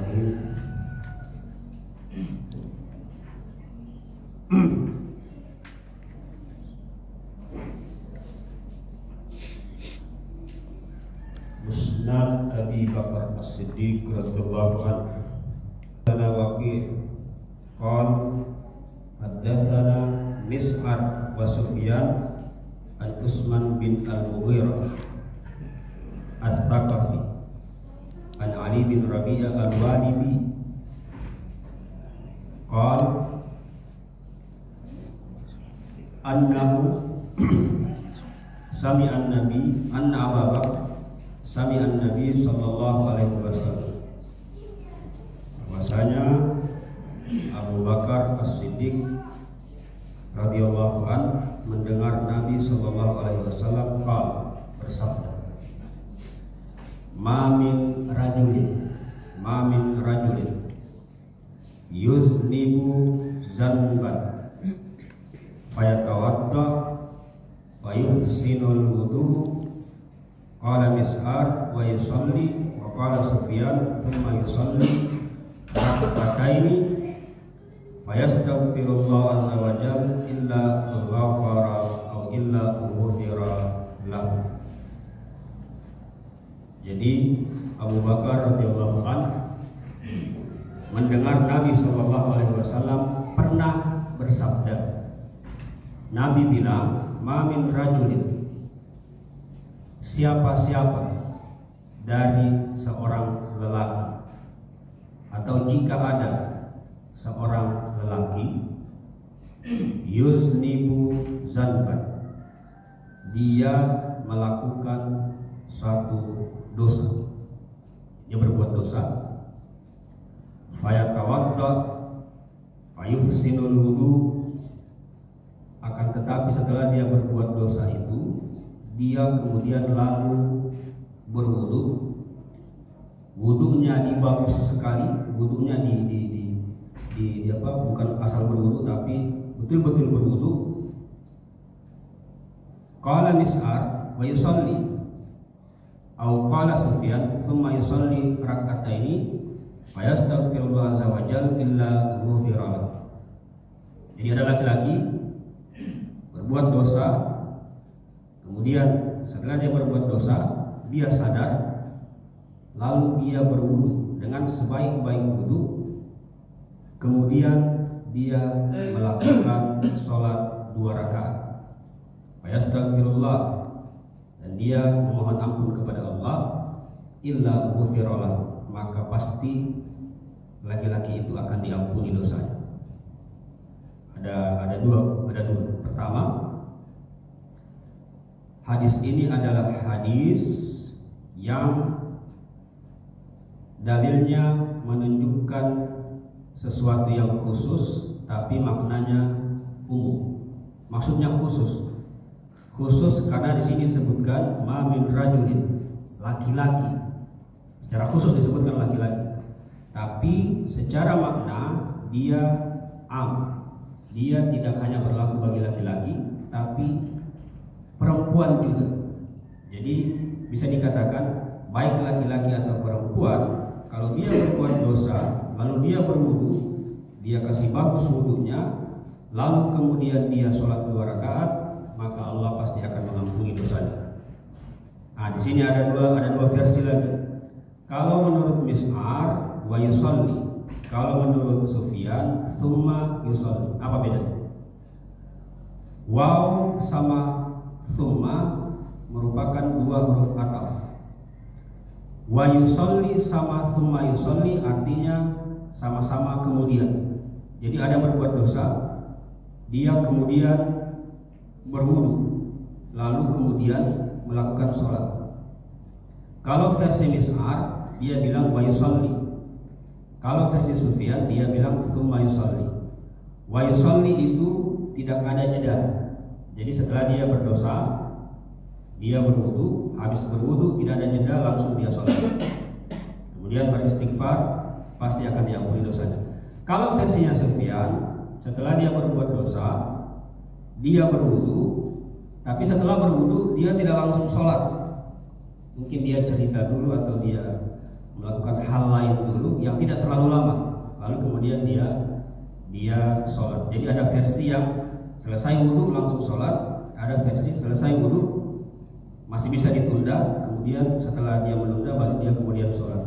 Bismillahirrahmanirrahim. Musnad Abi Bakar As-Siddiq radhiyallahu anhu. Ana Waqi' qala haddatsana Mis'ar wa Sufyan an Utsman bin Al-Mughirah Ats-Tsaqafi an Ali bin Rabi'ah Al-Walibi qala annahu sami'an nabi anna Abu Bakar sami'an nabi sallallahu alaihi wasallam, bahwasanya Abu Bakar As-Siddiq radhiyallahu anhu mendengar Nabi sallallahu alaihi wasallam bersabda, ma min rajulin yuznibu zanban fayatawadda fayuhsinul wudu. Qala Mis'ar wa yusalli wa qala Sufyan thumma yusalli rak'ataini fayastaghfirullah azza wa jalla illa ghafara atau illa ghufira lahu. Jadi Abu Bakar radhiyallahu anhu mendengar Nabi sallallahu alaihi wasallam pernah bersabda. Nabi bilang, ma min rajulin, siapa-siapa dari seorang lelaki, atau jika ada seorang lelaki yuznibu zanban, dia melakukan suatu dosa, dia berbuat dosa, fayatawadda fayuhsinul wudu, akan tetapi setelah dia berbuat dosa itu dia kemudian lalu berwudu, wudunya dibagus sekali, wudunya bukan asal berwudu tapi betul-betul berwudu. Qala Mis'ar wa yusalli atau qala Sufyan thumma yusalli rak'ataini fayastaghfirullah azza wa jalla illa ghufira lahu. Jadi ada laki-laki berbuat dosa, kemudian setelah dia berbuat dosa, dia sadar, lalu dia berwudu dengan sebaik-baik wudu, kemudian dia melakukan sholat 2 rakaat, fayastaghfirullah, dan dia memohon ampun kepada Allah, illa ghufira lahu, maka pasti laki-laki itu akan diampuni dosanya. Ada dua. Pertama, hadis ini adalah hadis yang dalilnya menunjukkan sesuatu yang khusus tapi maknanya umum. Maksudnya khusus karena di sini disebutkan ma min rajulin, laki-laki. Secara khusus disebutkan laki-laki. Tapi secara makna dia dia tidak hanya berlaku bagi laki-laki tapi perempuan juga. Jadi bisa dikatakan baik laki-laki atau perempuan, kalau dia berbuat dosa lalu dia berwudu, dia kasih bagus wudunya, lalu kemudian dia sholat 2 rakaat, maka Allah pasti akan mengampuni dosanya. Nah, di sini ada dua versi lagi. Kalau menurut Mis'ar wa yusalli, kalau menurut Sufyan thumma yusalli. Apa bedanya? Waw sama thumma merupakan 2 huruf ataf. Wa yusalli sama thumma yusalli artinya sama-sama kemudian. Jadi ada berbuat dosa, dia kemudian berwudu, lalu kemudian melakukan sholat. Kalau versi Mis'ar dia bilang wa yusalli. Kalau versi Sufyan dia bilang thumma yusalli. Wa yusalli itu tidak ada jeda. Jadi setelah dia berdosa, dia berwudu, habis berwudu tidak ada jeda, langsung dia sholat. Kemudian beristighfar, pasti akan diampuni dosanya. Kalau versinya Sufyan, setelah dia berbuat dosa, dia berwudu, tapi setelah berwudu dia tidak langsung sholat. Mungkin dia cerita dulu atau dia melakukan hal lain dulu yang tidak terlalu lama, lalu kemudian dia sholat. Jadi ada versi yang selesai wudhu langsung sholat, ada versi selesai wudhu masih bisa ditunda, kemudian setelah dia menunda baru dia kemudian sholat.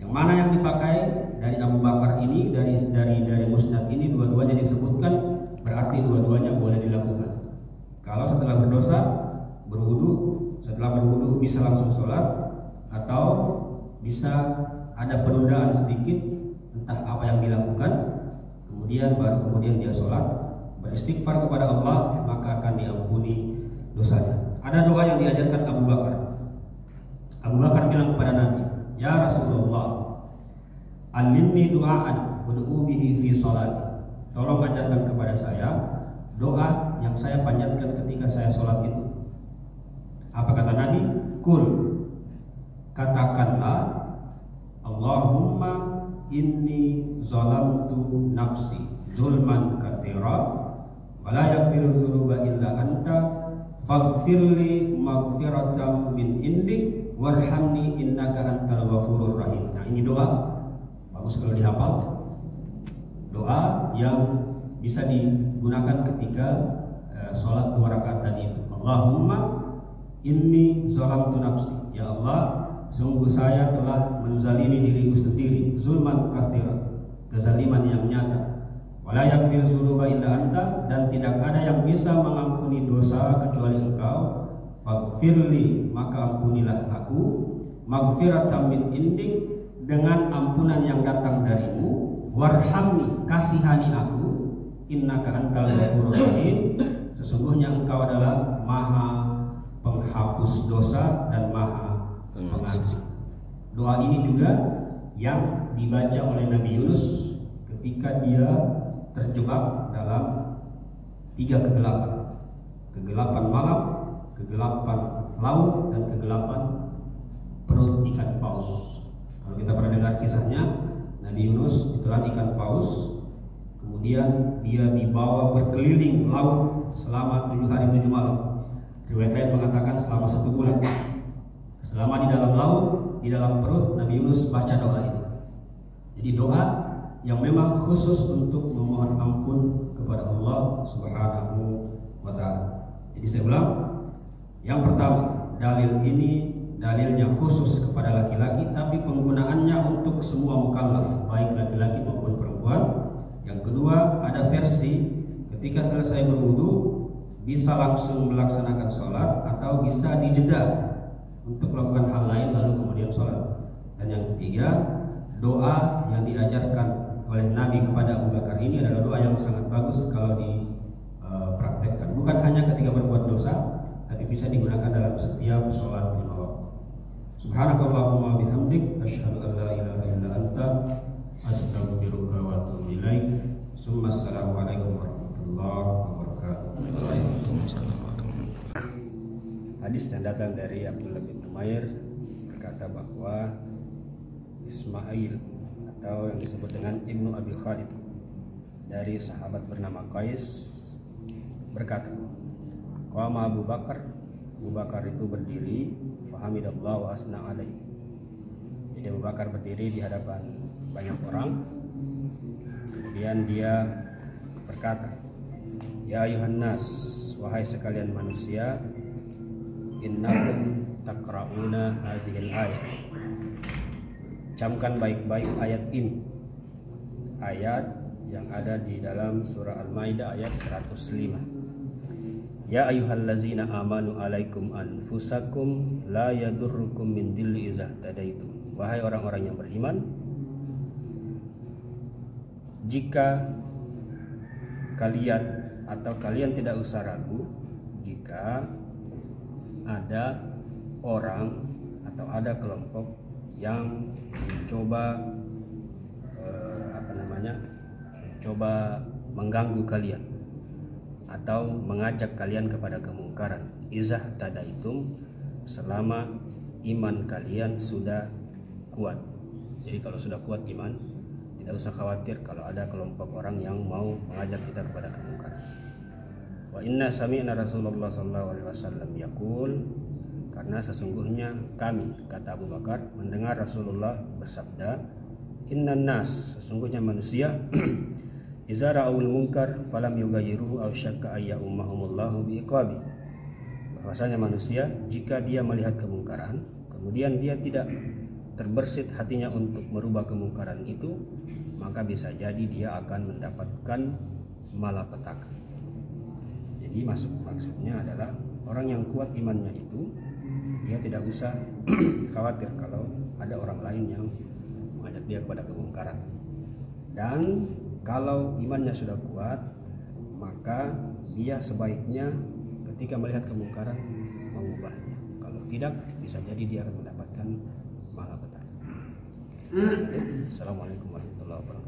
Yang mana yang dipakai dari Abu Bakar ini, dari musnad ini, dua-duanya disebutkan, berarti dua-duanya boleh dilakukan. Kalau setelah berdosa berwudu, setelah berwudu bisa langsung sholat, atau bisa ada penundaan sedikit, entah apa yang dilakukan, kemudian dia sholat, beristighfar kepada Allah, maka akan diampuni dosanya. Ada doa yang diajarkan Abu Bakar. Abu Bakar bilang kepada Nabi, "Ya Rasulullah, alimni du'aan ud'u bihi fi sholati." Tolong ajarkan kepada saya doa yang saya panjatkan ketika saya sholat itu. Apa kata Nabi? Kul, katakanlah, Allahumma inni zalamtu nafsi zulman katsira wa la yaghfiru dzunuba illa anta faghfirli maghfiratan min indik warhamni innaka antal ghafurur rahim. Nah, ini doa bagus kalau dihafal. Doa yang bisa digunakan ketika sholat 2 rakaat tadi itu. Allahumma inni zalamtu nafsi. Ya Allah, sungguh saya telah menzalimi diriku sendiri, zulman katsira, kezaliman yang nyata. Wala yaghfiru dzunuba illa anta, dan tidak ada yang bisa mengampuni dosa kecuali Engkau. Faghfirli, maka ampunilah aku, maghfiratan min indik, dengan ampunan yang datang darimu. Warhamni, kasihani aku, innaka antal ghafurur rahim, sesungguhnya Engkau adalah Maha penghapus dosa dan Maha pengasih. Doa ini juga yang dibaca oleh Nabi Yunus ketika dia terjebak dalam 3 kegelapan. Kegelapan malam, kegelapan laut, dan kegelapan perut ikan paus. Kalau kita pernah dengar kisahnya, Nabi Yunus ditelan ikan paus, kemudian dia dibawa berkeliling laut selama 7 hari 7 malam. Riwayat lain mengatakan selama 1 bulan. Selama di dalam laut, di dalam perut, Nabi Yunus baca doa ini. Jadi doa yang memang khusus untuk memohon ampun kepada Allah Subhanahu wa ta'ala. Jadi saya ulang, yang pertama, dalil ini dalilnya khusus kepada laki-laki, tapi penggunaannya untuk semua mukallaf, baik laki-laki maupun perempuan. Yang kedua, ada versi ketika selesai berwudu bisa langsung melaksanakan sholat, atau bisa dijeda untuk melakukan hal lain lalu kemudian sholat. Dan yang ketiga, doa yang diajarkan oleh Nabi kepada Abu Bakar ini adalah doa yang sangat bagus kalau dipraktekkan. Bukan hanya ketika berbuat dosa, tapi bisa digunakan dalam setiap sholat lima waktu. Subhanakallahumma bihamdik, asyhadu an la ilaha illa anta, astaghfiruka wa atubu ilaik. Assalamualaikum warahmatullahi wabarakatuh. Hadis yang datang dari Abdullah bin Numair berkata bahwa Ismail atau yang disebut dengan Ibnu Abi Khalid dari sahabat bernama Qais berkata, qama Abu Bakar itu berdiri, fahamidallah wa asna alaihi. Jadi Abu Bakar berdiri di hadapan banyak orang, kemudian dia berkata, ya ayuhan nas, wahai sekalian manusia, innakum taqra'una hazihil ayat. Camkan baik-baik ayat ini, ayat yang ada di dalam surah Al-Maidah ayat 105. Ya ayyuhallazina amanu alaikum anfusakum la yadurrukum min dhilli idza tadaitum. Wahai orang-orang yang beriman, jika kalian tidak usah ragu jika ada orang atau ada kelompok yang mencoba coba mengganggu kalian atau mengajak kalian kepada kemungkaran. Izah tadaitum, selama iman kalian sudah kuat. Jadi kalau sudah kuat iman, tidak usah khawatir kalau ada kelompok orang yang mau mengajak kita kepada kemungkaran. Wa inna sami'na Rasulullah sallallahu alaihi wasallam yaqul, karena sesungguhnya kami, kata Abu Bakar, mendengar Rasulullah bersabda, innan nas, sesungguhnya manusia, iza ra'ul munkar falam yughayyiruhu aw syakka ayya ummahumullahu biiqabi. Bahwasanya manusia jika dia melihat kemungkaran kemudian dia tidak terbersit hatinya untuk merubah kemungkaran itu, maka bisa jadi dia akan mendapatkan malapetaka. Jadi maksudnya adalah orang yang kuat imannya itu dia tidak usah khawatir kalau ada orang lain yang mengajak dia kepada kemungkaran. Dan kalau imannya sudah kuat, maka dia sebaiknya ketika melihat kemungkaran mengubahnya. Kalau tidak, bisa jadi dia akan mendapatkan malapetaka. Assalamualaikum warahmatullahi wabarakatuh.